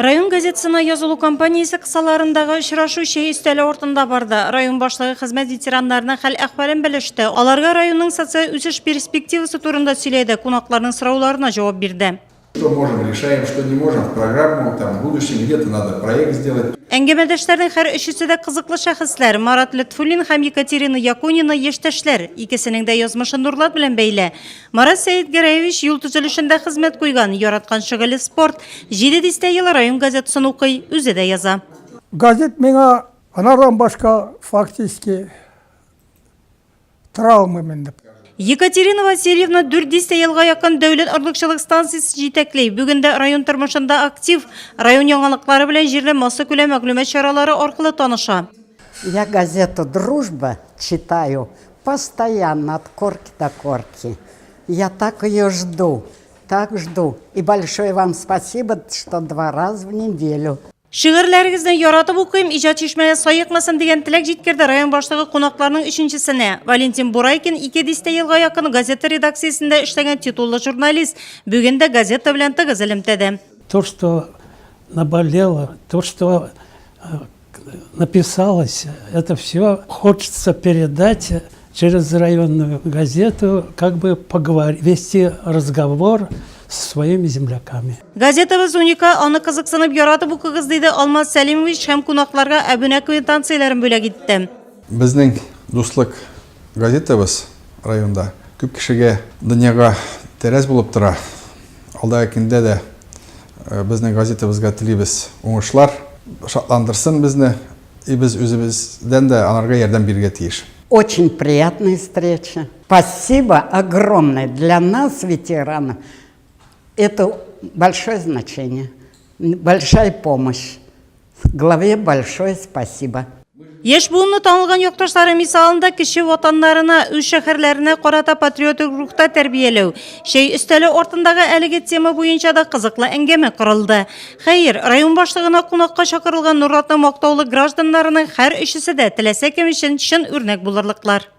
Район газетасына язылу компаниясы кысаларындагы очрашу шәй өстәле ортында барды. Район башлыгы хезмәт ветераннарына хәл әхвален белеште. Аларга районның социаль үсеш перспективасы турында сөйләде, кунакларның сорауларына җавап бирде. Что можем, решаем, что не можем, в программу, там, в будущем где-то надо проект сделать. Әңгәмәдәшләрнең һәр өчесе дә кызыклы шәхесләр. Марат Лютфуллин һәм Екатерина Якунина яшьтәшләр. Икесенең дә язмышы Нурлат белән бәйле. Марат Сәетгәрәевич юл төзелешендә хезмәт куйган, яраткан шөгыле спорт. 7 дистә ел район газетасын укый, үзе дә яза. Газет миңа анардан башка фактически травма менде. Екатерина Васильевна 4 дистә елга якын дәүләт орлыкчылык станциясе җитәкләй. Бүген дә район тормышында актив, район яңалыклары белән җирле масса күләм мәгълүмат чаралары аркылы таныша. Я газету «Дружба» читаю постоянно от корки до корки. Я так ее жду, так жду. И большое вам спасибо, что 2 раза в неделю. Шигырьләрегезне яратып укыйм, иҗат ишмәгә саекмасын дигән теләк җиткерде район башлыгы кунакларның 3-нчесенә. Валентин Бурайкин 2 дистә елга якын газета редакциясендә эшләгән титуллы журналист. Бүген дә газета белән тыгыз элемтәдә. То, что наболело, то, что написалось, это все хочется передать через районную газету, как бы поговорить, вести разговор со своими земляками. Газетабыз уника аны кызыксынып яратып укыгыз диде Алмаз Сәлимович һәм кунакларга әбүнә квитанцияләрен бүләк итте. Безнең дуслык газетабыз районда күп кешегә дөньяга тәрәз булып тора. Алдагы көндә дә безнең газетабызга телибез уңышлар, шатландырсын безне, и без үзебездән дә аларга ярдәм бирергә тиеш. Очень приятная встреча. Спасибо огромное для нас, ветеранов. Это большое значение, большая помощь. Главе большое спасибо. Яшь буынны танылган якташлары мисалында кеше ватаннарына, үз шәһәрләренә карата патриотик рухта тәрбияләү. Шәй өстәле ортындагы әлеге тема буенча да кызыклы әңгәмә корылды. Хәер, район башлыгына кунакка чакырылган Нуратның мактаулы гражданнарының һәр өчесе дә теләсә кем өчен чын үрнәк булырлыклар.